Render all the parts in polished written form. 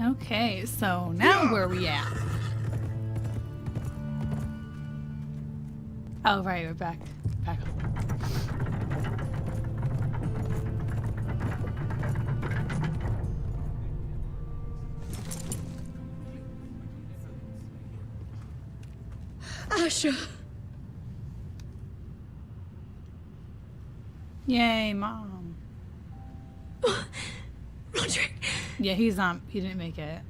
Okay, so now where are we at? Oh, right, we're back. Back up. Asher! Yay, Mom. Roderick! Yeah, he didn't make it.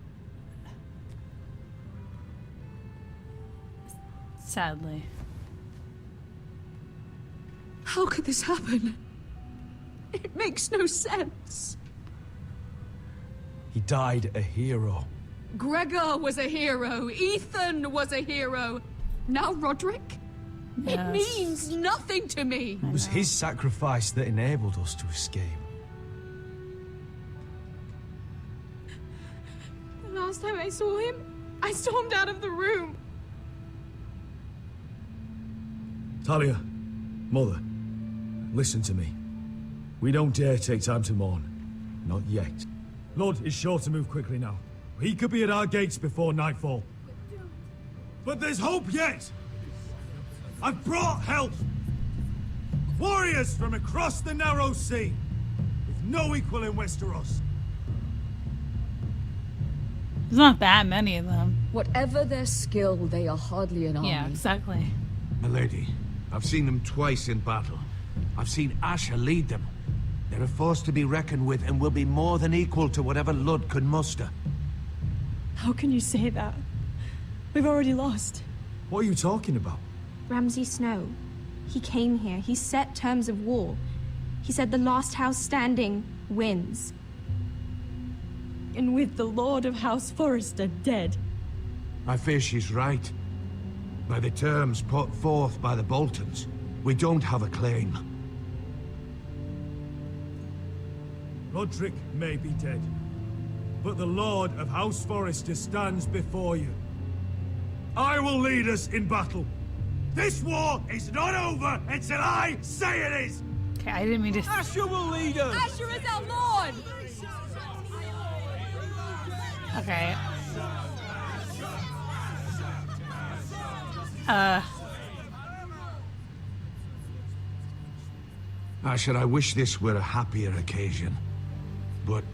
Sadly. How could this happen? It makes no sense. He died a hero. Gregor was a hero. Ethan was a hero. Now Roderick? Yes. It means nothing to me. It was his sacrifice that enabled us to escape. The last time I saw him, I stormed out of the room. Talia, Mother, listen to me. We don't dare take time to mourn. Not yet. Lord is sure to move quickly now. He could be at our gates before nightfall. But there's hope yet! I've brought help! Warriors from across the narrow sea, with no equal in Westeros. There's not that many of them. Whatever their skill, they are hardly an army. Yeah, exactly. Milady, I've seen them twice in battle. I've seen Asher lead them. They're a force to be reckoned with and will be more than equal to whatever Lud could muster. How can you say that? We've already lost. What are you talking about? Ramsay Snow. He came here. He set terms of war. He said the last house standing wins. And with the Lord of House Forrester dead. I fear she's right. By the terms put forth by the Boltons, we don't have a claim. Roderick may be dead, but the Lord of House Forrester stands before you. I will lead us in battle. This war is not over until I say it is! Okay, I didn't mean to... Asher will lead us! Asher is our lord! Okay. Asher, I wish this were a happier occasion. But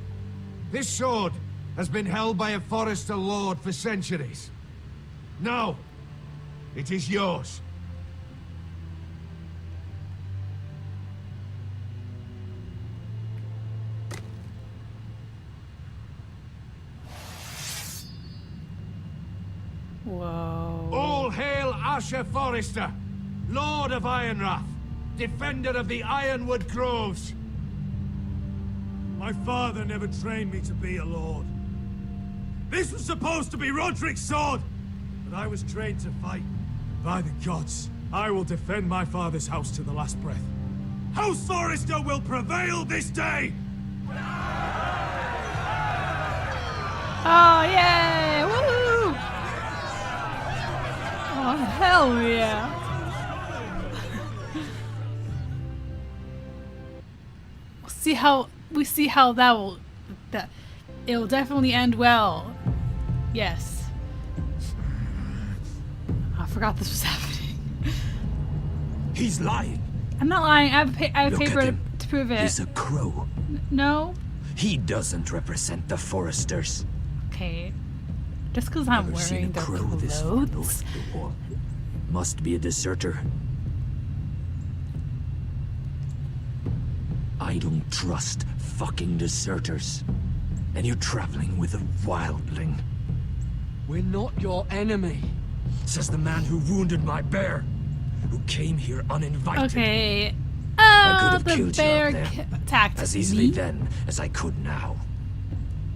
this sword has been held by a Forrester lord for centuries. Now, it is yours. Whoa. All hail Asher Forrester, Lord of Ironrath, defender of the Ironwood Groves. My father never trained me to be a lord. This was supposed to be Roderick's sword, but I was trained to fight. By the gods, I will defend my father's house to the last breath. House Forrester will prevail this day! Oh, yay! Woo! Oh, hell yeah! We see how it'll definitely end well. Yes. I forgot this was happening. He's lying. I'm not lying. I have Look paper at to him. prove it. He's a crow. No. He doesn't represent the Forresters. Okay. Just because I'm Never seen wearing a their crow this far clothes. north before. Must be a deserter. I don't trust fucking deserters. And you're traveling with a wildling. We're not your enemy. Says the man who wounded my bear. Who came here uninvited. Okay. I could have The killed you bear out there. attacked As easily me. then as I could now.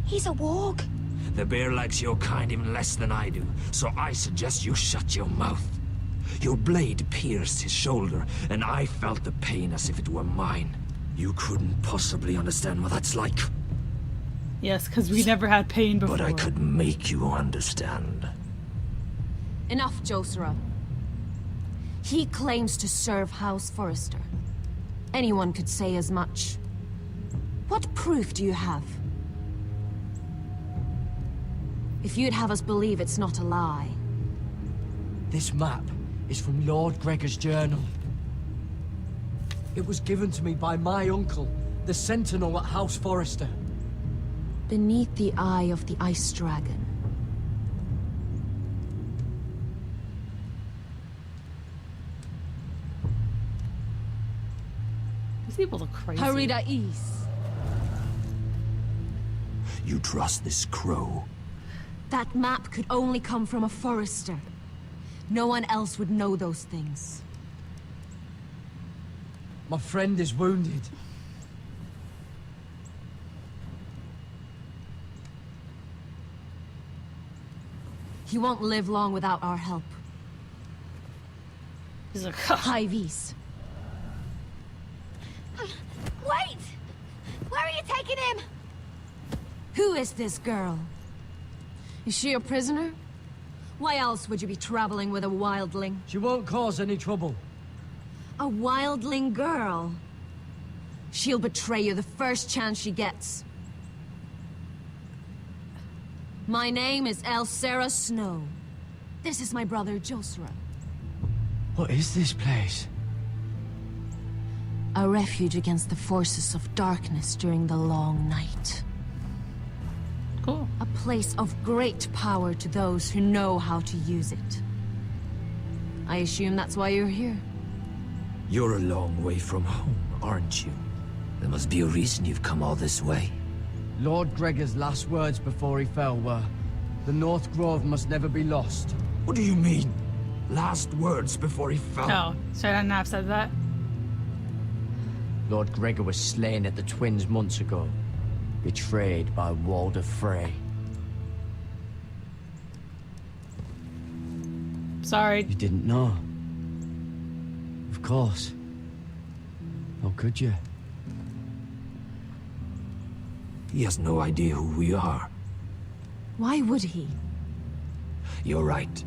He's a warg. The bear likes your kind even less than I do, so I suggest you shut your mouth. Your blade pierced his shoulder, and I felt the pain as if it were mine. You couldn't possibly understand what that's like. Yes, because we never had pain before. But I could make you understand. Enough, Josera. He claims to serve House Forrester. Anyone could say as much. What proof do you have? If you'd have us believe it's not a lie. This map is from Lord Gregor's journal. It was given to me by my uncle, the Sentinel at House Forrester. Beneath the eye of the Ice Dragon. These people look crazy. Harida East. You trust this crow? That map could only come from a Forrester. No one else would know those things. My friend is wounded. He won't live long without our help. He's like, High Vis. Wait! Where are you taking him? Who is this girl? Is she a prisoner? Why else would you be traveling with a wildling? She won't cause any trouble. A wildling girl? She'll betray you the first chance she gets. My name is Elsera Snow. This is my brother Josra. What is this place? A refuge against the forces of darkness during the long night. cool. A place of great power to those who know how to use it. I assume that's why you're here. You're a long way from home, aren't you? There must be a reason you've come all this way. Lord Gregor's last words before he fell were, "The North Grove must never be lost." What do you mean? Last words before he fell? Oh, should I not have said that? Lord Gregor was slain at the Twins months ago, betrayed by Walder Frey. Sorry. You didn't know? Of course. How could you? He has no idea who we are. Why would he? You're right.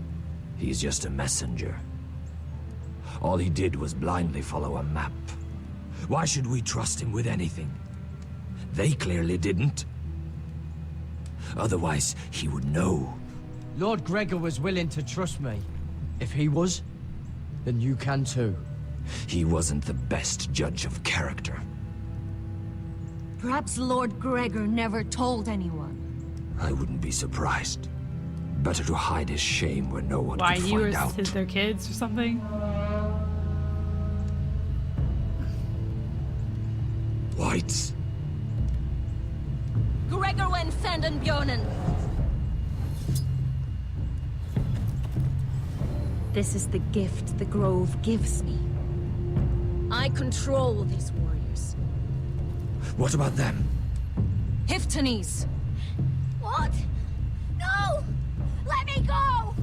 He's just a messenger. All he did was blindly follow a map. Why should we trust him with anything? They clearly didn't. Otherwise, he would know. Lord Gregor was willing to trust me. If he was, then you can too. He wasn't the best judge of character. Perhaps Lord Gregor never told anyone. I wouldn't be surprised. Better to hide his shame where no one Why could you find or out. their kids or something? Whites. Gregor wen fenden björnen. This is the gift the Grove gives me. I control these warriors. What about them? Hiftanes. What? No! Let me go!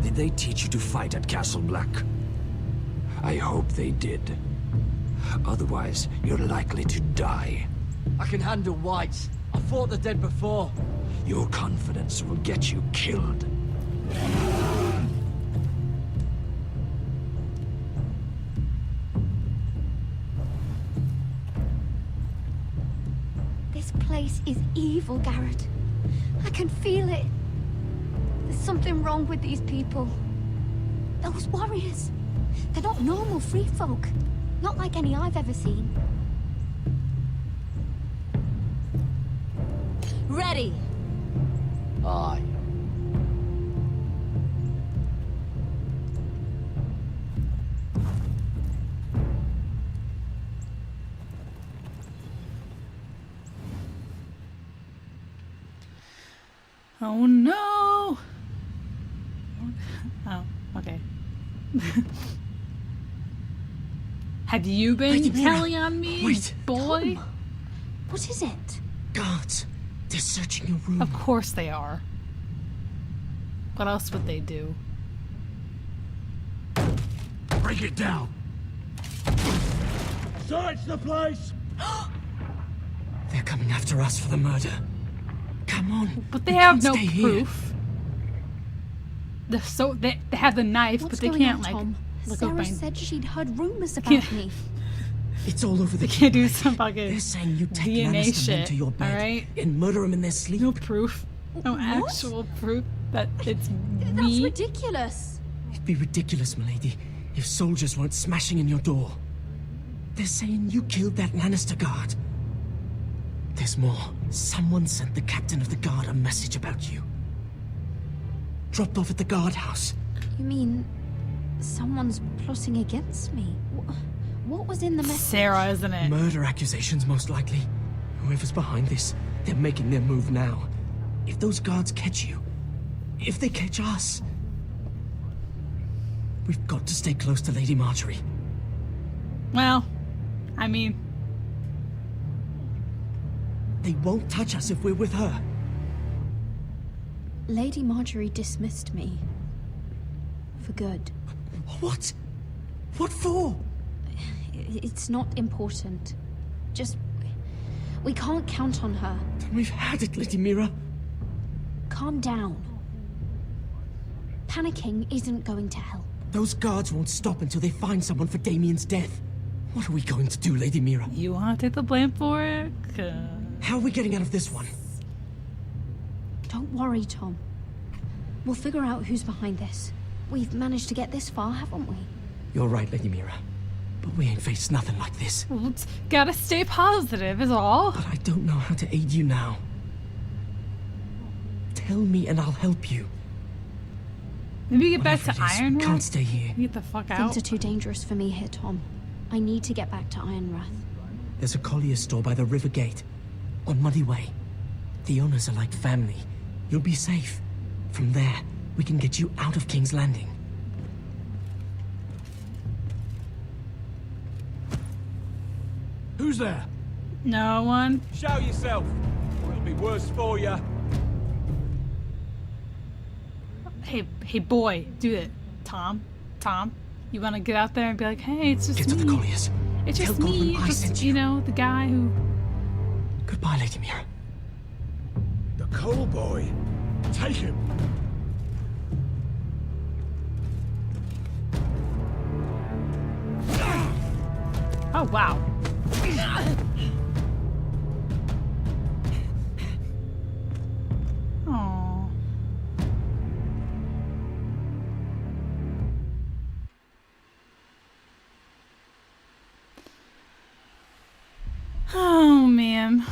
Did they teach you to fight at Castle Black? I hope they did. Otherwise, you're likely to die. I can handle whites. I fought the dead before. Your confidence will get you killed. This place is evil, Garrett. I can feel it. There's something wrong with these people. Those warriors. They're not normal free folk. Not like any I've ever seen. Ready. Aye. Oh no! Oh, okay. Have you been telling on me, Wait. boy? What is it? Guards! They're searching your room. Of course they are. What else would they do? Break it down! Search the place! They're coming after us for the murder. Come on. But they have no stay here. proof. They have the knife, What's but they going can't on, like Tom? look Sarah up my. said she'd heard rumors about Yeah. me. It's all over the They can't do lady. some fucking They're saying you take DNA Lannister men shit, to your bed alright? and murder them in their sleep. No proof. No What? actual proof that it's That's me. ridiculous. It'd be ridiculous, milady, if soldiers weren't smashing in your door. They're saying you killed that Lannister guard. There's more. Someone sent the captain of the guard a message about you. Dropped off at the guardhouse. You mean someone's plotting against me? What was in the message? Sarah, isn't it? Murder accusations, most likely. Whoever's behind this, they're making their move now. If those guards catch you, if they catch us, we've got to stay close to Lady Marjorie. Well, I mean, They won't touch us if we're with her. Lady Marjorie dismissed me. For good. What? What for? It's not important. Just... we can't count on her. Then we've had it, Lady Mira. Calm down. Panicking isn't going to help. Those guards won't stop until they find someone for Damien's death. What are we going to do, Lady Mira? you want to take the blame for it? 'Cause- How are we getting out of this one? Don't worry, Tom. We'll figure out who's behind this. We've managed to get this far, haven't we? You're right, Lady Mira. But we ain't faced nothing like this. Well, gotta stay positive is all. But I don't know how to aid you now. Tell me and I'll help you. Maybe get back Whatever to it is, we Ironrath. can't stay here. Get the fuck out. Things are too dangerous for me here, Tom. I need to get back to Ironrath. There's a collier's store by the river gate. On Muddy Way. The owners are like family. You'll be safe. From there, we can get you out of King's Landing. Who's there? No one. Show yourself, or it'll be worse for you. Hey, boy, do it. Tom, you want to get out there and be like, hey, it's just Get to me. the colliers. It's Tell just me. Godwin I Just, sent you you. know, the guy who. Goodbye, Lady Mira. The coal boy. Take him. Oh wow. Aww. Oh man.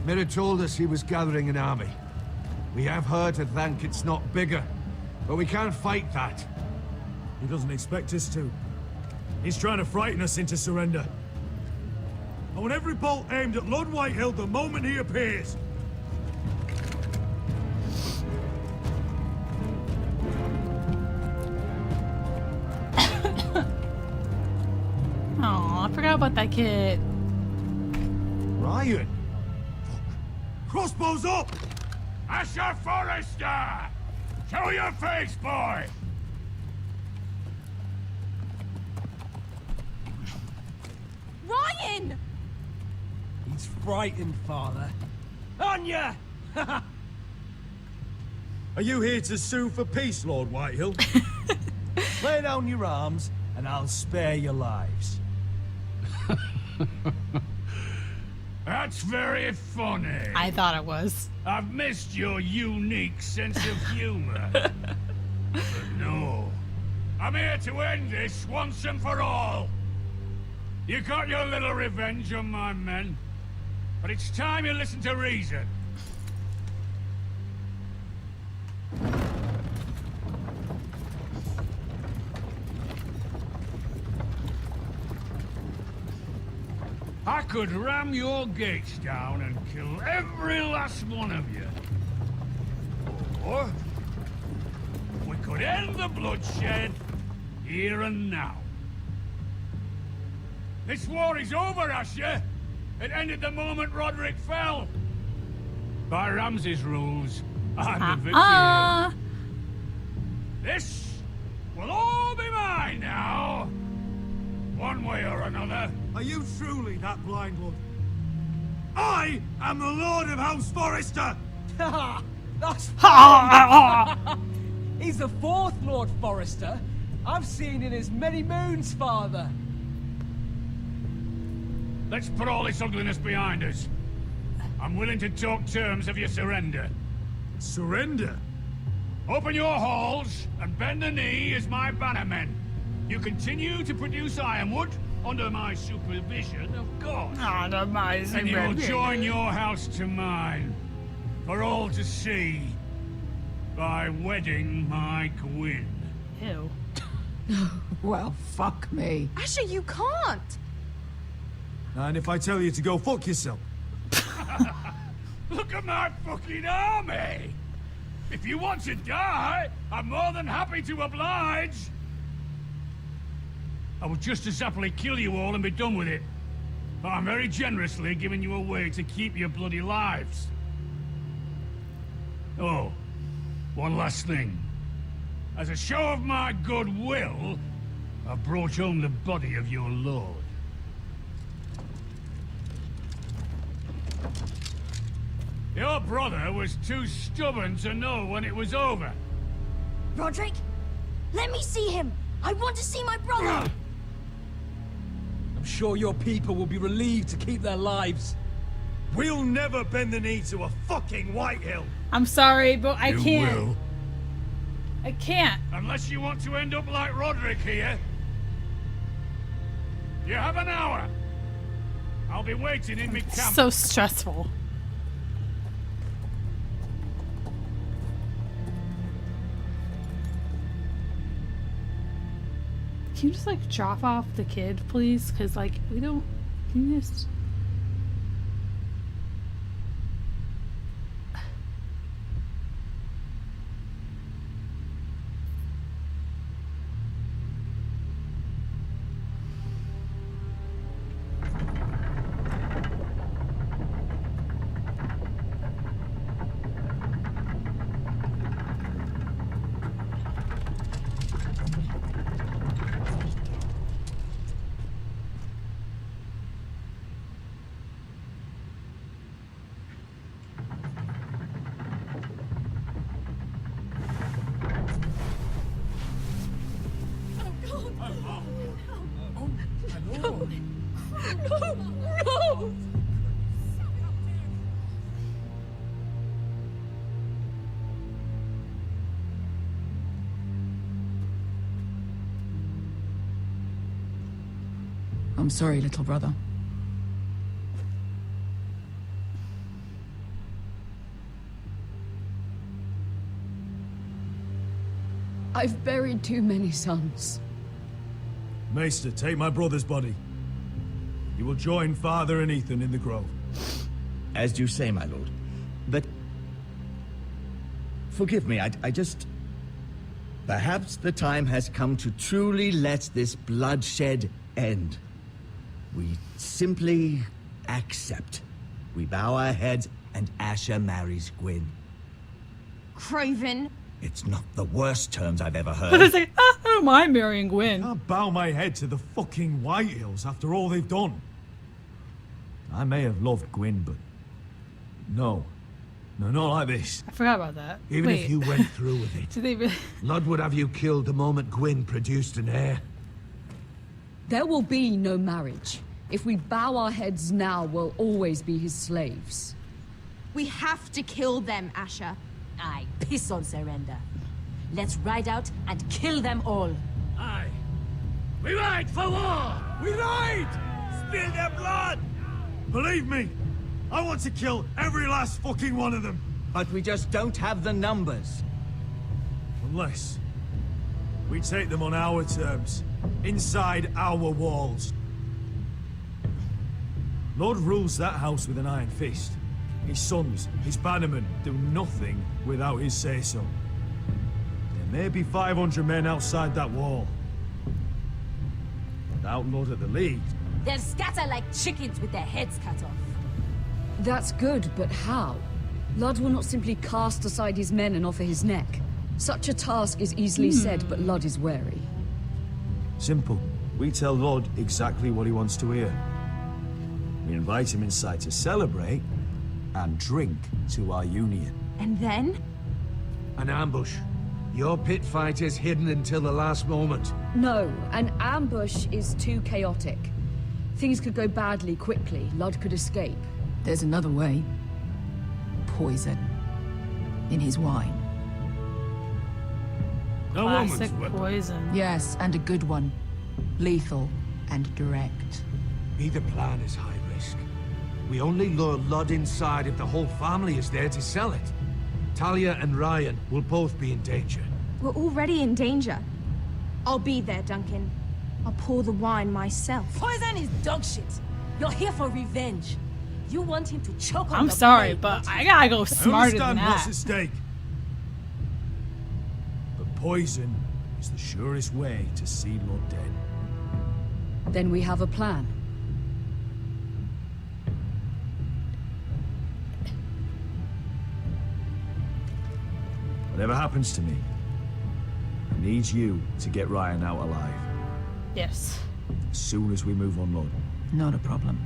Mira told us he was gathering an army. We have her to thank it's not bigger, but we can't fight that. He doesn't expect us to. He's trying to frighten us into surrender. I want every bolt aimed at Lord Whitehill the moment he appears. Aw, I forgot about that kid. Ryan! Crossbows up! Asher Forrester! Show your face, boy! Ryan! He's frightened, father. Anya! Are you here to sue for peace, Lord Whitehill? Lay down your arms, and I'll spare your lives. That's very funny. I thought it was. I've missed your unique sense of humor. But no. I'm here to end this once and for all. You got your little revenge on my men, but it's time you listen to reason. I could ram your gates down and kill every last one of you. Or we could end the bloodshed here and now. This war is over, Asher. It ended the moment Roderick fell. By Ramsay's rules, I'm the victor. This will all be mine now. another. Are you truly that blind, Lord? I am the Lord of House Forrester! That's He's the fourth Lord Forrester I've seen in as many moons, Father. Let's put all this ugliness behind us. I'm willing to talk terms of your surrender. Surrender? Open your halls and bend the knee as my bannermen. You continue to produce ironwood under my supervision, of course. Under my And you will join your house to mine, for all to see, by wedding my Gwyn. Ew. Well, fuck me. Asher, you can't! And if I tell you to go fuck yourself? Look at my fucking army! If you want to die, I'm more than happy to oblige. I would just as happily kill you all and be done with it. But I'm very generously giving you a way to keep your bloody lives. Oh, one last thing. As a show of my goodwill, I've brought home the body of your lord. Your brother was too stubborn to know when it was over. Roderick, let me see him. I want to see my brother. I'm sure your people will be relieved to keep their lives. We'll never bend the knee to a fucking Whitehill. I'm sorry, but I You can't. will. I can't. Unless you want to end up like Roderick here. You have an hour. I'll be waiting in my camp. So stressful. Can you just like drop off the kid, please? Because like we don't. Can you just? No! I'm sorry, little brother. I've buried too many sons. Maester, take my brother's body. You will join Father and Ethan in the grove. As you say, my lord. But... forgive me, I just... Perhaps the time has come to truly let this bloodshed end. We simply accept. We bow our heads and Asher marries Gwyn. Craven. It's not the worst terms I've ever But heard. it's like, I don't mind marrying I Gwyn. can't bow my head to the fucking Whitehills after all they've done. I may have loved Gwyn, but... No. No, not like this. I forgot about that. Even Wait, if you went through with it, did they really? Lud would have you killed the moment Gwyn produced an heir. There will be no marriage. If we bow our heads now, we'll always be his slaves. We have to kill them, Asher. I piss on surrender. Let's ride out and kill them all. Aye. We ride for war! We ride! Spill their blood! Believe me, I want to kill every last fucking one of them. But we just don't have the numbers. Unless we take them on our terms, inside our walls. Lord rules that house with an iron fist. His sons, his bannermen, do nothing without his say-so. There may be 500 men outside that wall. Without Lord at the lead. They'll scatter like chickens with their heads cut off. That's good, but how? Lud will not simply cast aside his men and offer his neck. Such a task is easily said, but Lud is wary. Simple. We tell Lord exactly what he wants to hear. We invite him inside to celebrate and drink to our union. And then? An ambush. Your pit fight is hidden until the last moment. No, an ambush is too chaotic. Things could go badly quickly. Lud could escape. There's another way. Poison. In his wine. No Classic woman's weapon. poison. Yes, and a good one. Lethal and direct. Either plan is high risk. We only lure Lud inside if the whole family is there to sell it. Talia and Ryan will both be in danger. We're already in danger. I'll be there, Duncan. I'll pour the wine myself. Poison is dog shit. You're here for revenge. You want him to choke on I'm the sorry, blade, but don't I you? gotta go I smarter than understand what's that. at stake. But poison is the surest way to see Lord dead. Then we have a plan. Whatever happens to me, I need you to get Ryan out alive. Yes. As soon as we move on, Lord. Not a problem.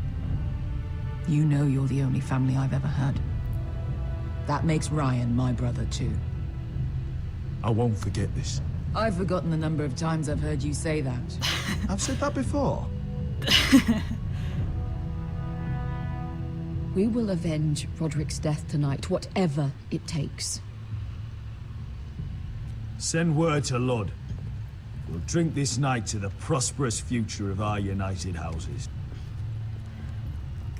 You know you're the only family I've ever had. That makes Ryan my brother too. I won't forget this. I've forgotten the number of times I've heard you say that. I've said that before. We will avenge Roderick's death tonight, whatever it takes. Send word to Lud. We'll drink this night to the prosperous future of our united houses.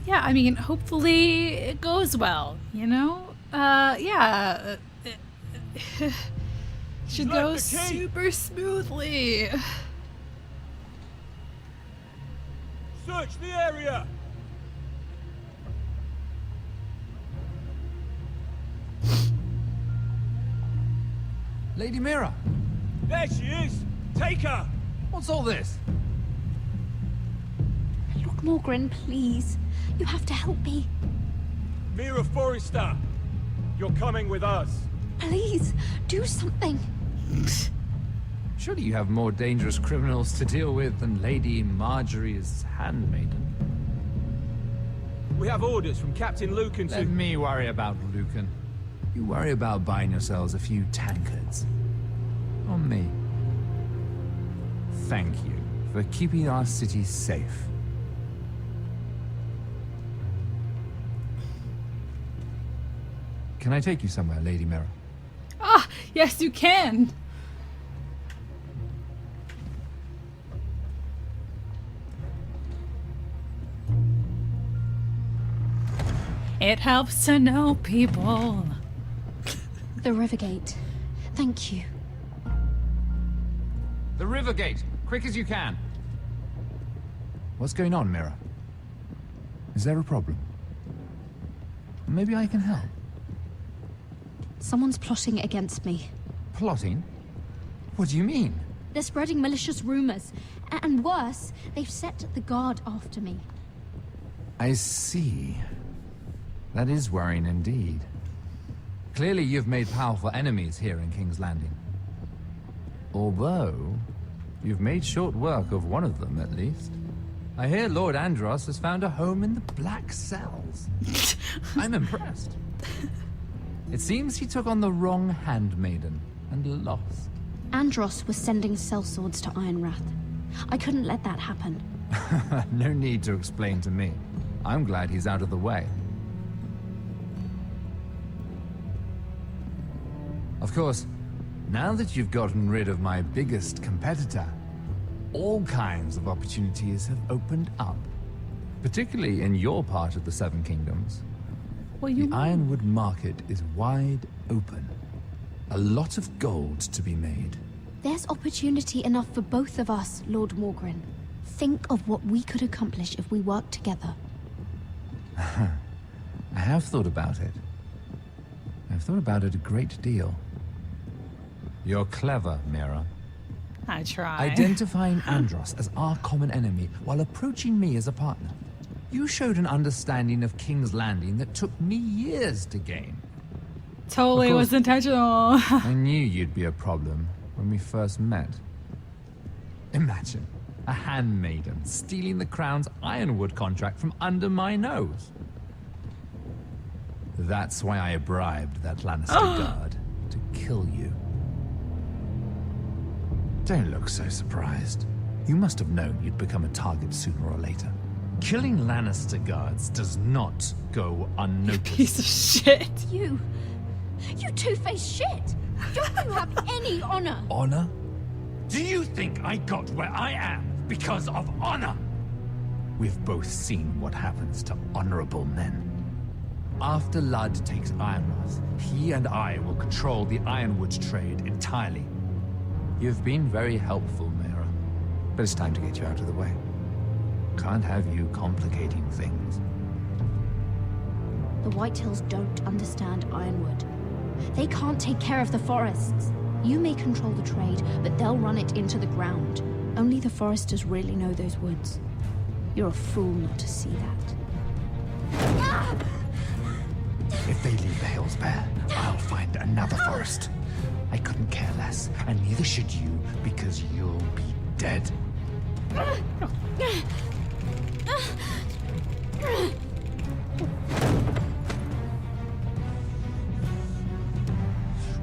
Yeah, I mean, hopefully it goes well, you know? Yeah. Should go super smoothly. Search the area! Lady Mira, There she is! Take her! what's all this? Lord Morgren, please. You have to help me. Mira Forrester! You're coming with us. Please, do something. Surely you have more dangerous criminals to deal with than Lady Marjorie's handmaiden. We have orders from Captain Lucan to... Let me worry about Lucan. You worry about buying yourselves a few tankards. On me. Thank you for keeping our city safe. Can I take you somewhere, Lady Mira? Ah, yes, you can. It helps to know people. The Rivergate. Thank you. The Rivergate! Quick as you can! What's going on, Mira? Is there a problem? Maybe I can help. Someone's plotting against me. Plotting? What do you mean? They're spreading malicious rumors. And worse, they've set the guard after me. I see. That is worrying indeed. Clearly you've made powerful enemies here in King's Landing. Although, you've made short work of one of them, at least. I hear Lord Andros has found a home in the Black Cells. I'm impressed. It seems he took on the wrong handmaiden and lost. Andros was sending sellswords to Ironwrath. I couldn't let that happen. No need to explain to me. I'm glad he's out of the way. Of course, now that you've gotten rid of my biggest competitor, all kinds of opportunities have opened up. Particularly in your part of the Seven Kingdoms. The Ironwood market is wide open. A lot of gold to be made. There's opportunity enough for both of us, Lord Morgren. Think of what we could accomplish if we worked together. I have thought about it. I've thought about it a great deal. You're clever, Mira. I try. Identifying Andros as our common enemy while approaching me as a partner. You showed an understanding of King's Landing that took me years to gain. Totally was intentional. I knew you'd be a problem when we first met. Imagine, A handmaiden stealing the crown's ironwood contract from under my nose. That's why I bribed that Lannister guard to kill you. Don't look so surprised. You must have known you'd become a target sooner or later. Killing Lannister guards does not go unnoticed. Piece of shit. You two-faced shit! Don't you have any honor? Honor? Do you think I got where I am because of honor? We've both seen what happens to honorable men. After Ludd takes Ironrath, he and I will control the ironwood trade entirely. You've been very helpful, Mira, but it's time to get you out of the way. Can't have you complicating things. The Whitehills don't understand Ironwood. They can't take care of the forests. You may control the trade, but they'll run it into the ground. Only the Forresters really know those woods. You're a fool not to see that. If they leave the hills bare, I'll find another forest. I couldn't care less, and neither should you, because you'll be dead.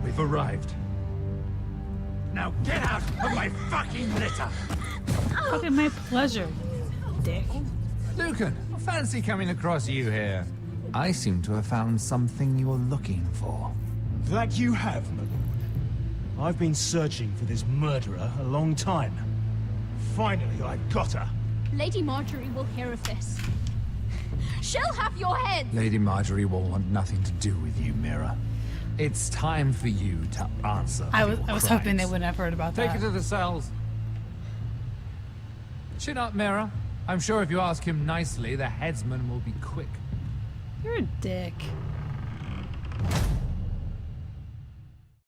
We've arrived. Now get out of my fucking litter! Fucking my pleasure, dick. Lucan, fancy coming across you here. I seem to have found something you're looking for. That you have, my lord. I've been searching for this murderer a long time. Finally, I've got her. Lady Marjorie will hear of this. She'll have your head! Lady Marjorie will want nothing to do with you, Mira. It's time for you to answer. I was hoping they wouldn't have heard about that. Take her to the cells. Chin up, Mira. I'm sure if you ask him nicely, the headsman will be quick. You're a dick.